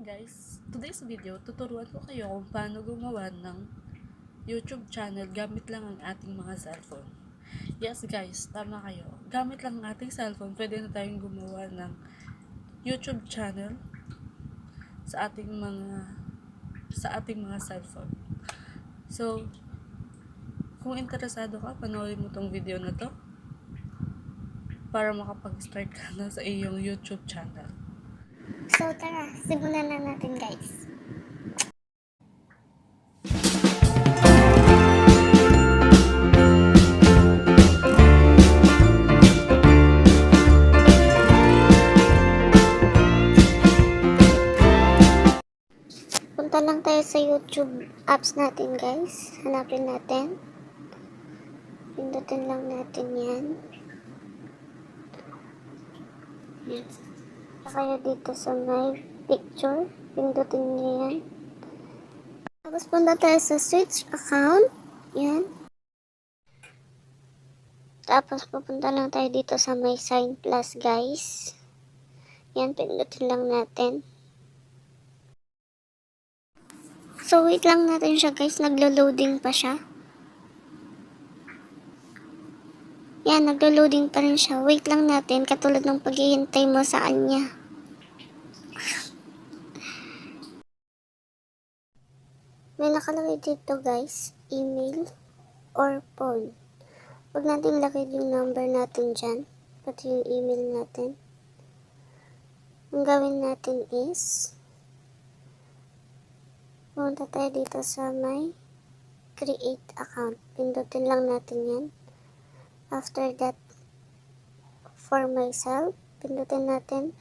Guys, today's video, tuturuan ko kayo kung paano gumawa ng YouTube channel gamit lang ang ating mga cellphone. Yes guys, tama kayo. Gamit lang ang ating cellphone, pwede na tayong gumawa ng YouTube channel sa ating mga cellphone. So, kung interesado ka, panoorin mo tong video na to para makapag-start ka na sa iyong YouTube channel. So tara, simulan na natin guys. Punta lang tayo sa YouTube apps natin guys. Hanapin natin. Pindutin lang natin yan. Yan. Kayo dito sa my picture. Pindutin nyo yan. Tapos punta tayo sa switch account. Yan. Tapos pupunta lang tayo dito sa my sign plus guys. Yan, pindutin lang natin. So wait lang natin siya guys, naglo-loading pa siya. Yan, naglo-loading pa rin siya. Wait lang natin, katulad ng paghihintay mo sa kanya. May nakalagay dito guys, email or phone. Huwag natin lagay yung number natin dyan, pati yung email natin. Ang gawin natin is, punta tayo dito sa my create account. Pindutin lang natin yan. After that, for myself, pindutin natin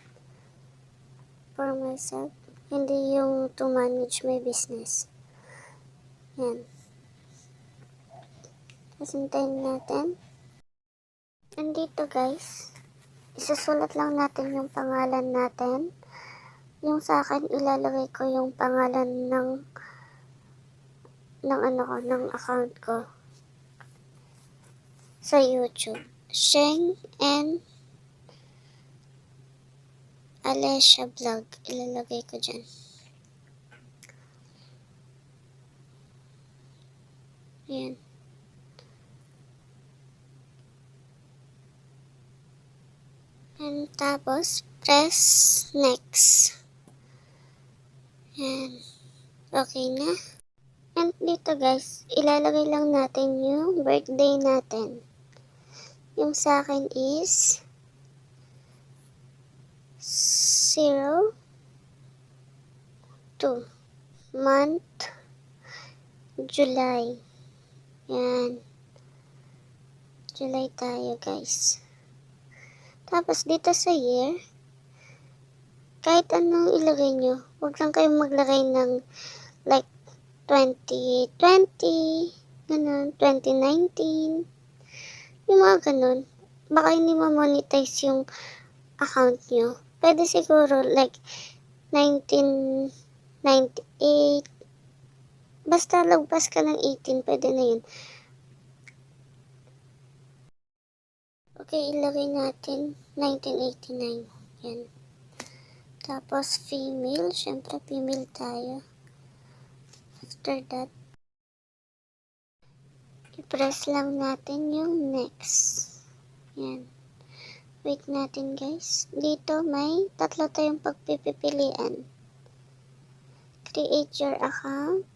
for myself, hindi yung to manage my business. Yan. Pasintayin natin. Andito guys, isusulat lang natin yung pangalan natin. Yung sa akin, ilalagay ko yung pangalan ng account ko sa YouTube. Sheng and Alessia Vlog. Ilalagay ko dyan. Ayan. And tapos, press next. Ayan. Okay na. And dito guys, ilalagay lang natin yung birthday natin. Yung sa akin is 02 month July. Yan. July tayo guys. Tapos dito sa year, kahit anong ilagay nyo, huwag lang kayong maglagay ng like 2020, ganun, 2019, yung mga ganun. Baka hindi ma-monetize yung account nyo. Pwede siguro like 1998, basta lagpas ka ng 18, pwede na yun. Okay, ilagay natin 1989. Yan. Tapos female, syempre female tayo. After that, i-press lang natin yung next. Yan. Wait natin guys. Dito may tatlo tayong pagpipilian. Create your account.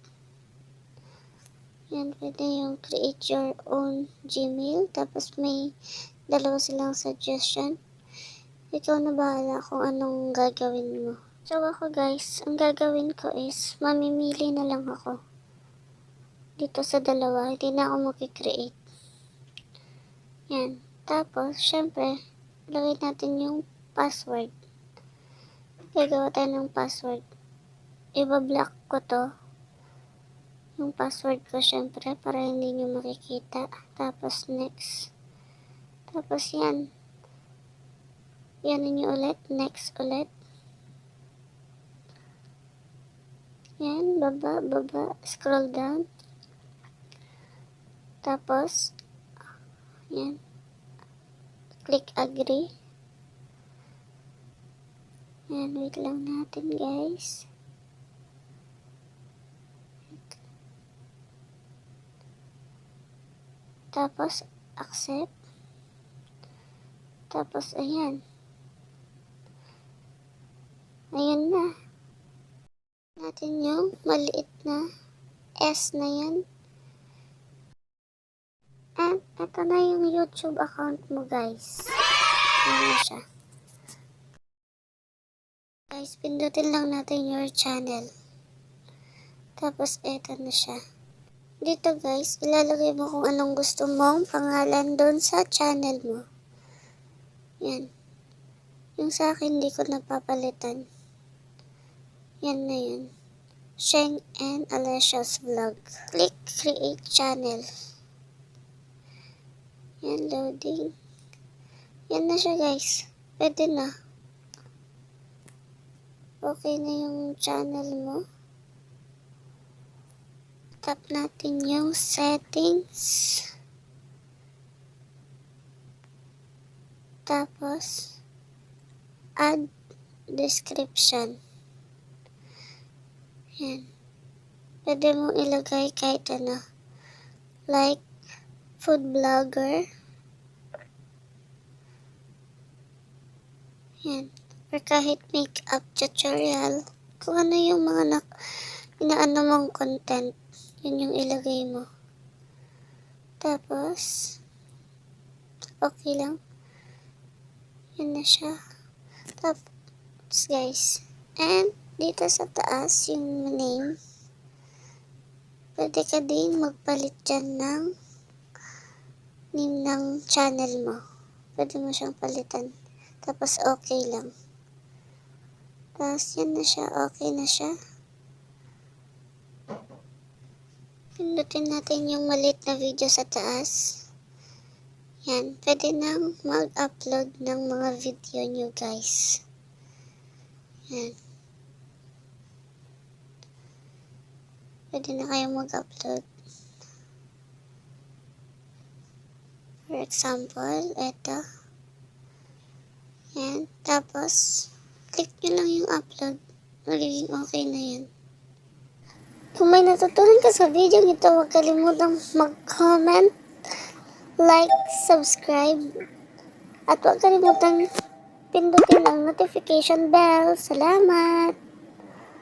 Yan, pwede yung create your own Gmail. Tapos may dalawa silang suggestion. Ikaw na bahala kung anong gagawin mo. So ako guys, ang gagawin ko is mamimili na lang ako. Dito sa dalawa, hindi na ako mag-create. Yan. Tapos, syempre, lagay natin yung password. Gagawa tayo ng password. Iba-block ko to. Yung password ko syempre, para hindi nyo makikita. Tapos, next. Tapos, yan. Yan nyo ulit. Next ulit. Yan. Baba. Scroll down. Tapos, yan. Click agree. Yan, wait lang natin guys. Tapos, accept. Tapos, ayan. Ayan na. Natin yung maliit na S na yan. And, ito na yung YouTube account mo, guys. Ayan na siya. Guys, pindutin lang natin your channel. Tapos, ito na siya. Dito, guys, ilalagay mo kung anong gusto mong pangalan doon sa channel mo. Yan. Yung sa akin, hindi ko napapalitan. Yan na yun. Sheng and Alicia's Vlog. Click Create Channel. Yan, loading. Yan na siya, guys. Pwede na. Okay na yung channel mo. Tap natin yung settings. Tapos, add description. Yan. Pwede mo ilagay kahit ano. Like, food vlogger. Yan. Or kahit makeup tutorial. Kung ano yung mga inaano mong content. Yun yung ilagay mo. Tapos, okay lang. Yan na siya. Tapos, guys. And, dito sa taas, yung name. Pwede ka din magpalit dyan ng name ng channel mo. Pwede mo siyang palitan. Tapos, okay lang. Tapos, yan na siya. Okay na siya. Pindutin natin yung maliit na video sa taas. Yan. Pwede nang mag-upload ng mga video nyo, guys. Yan. Pwede na kayo mag-upload. For example, ito. Yan. Tapos, click nyo lang yung upload. Magiging okay na yan. Kung may natutunan ka sa video nito, huwag kalimutang mag-comment, like, subscribe, at huwag kalimutang pindutin ang notification bell. Salamat!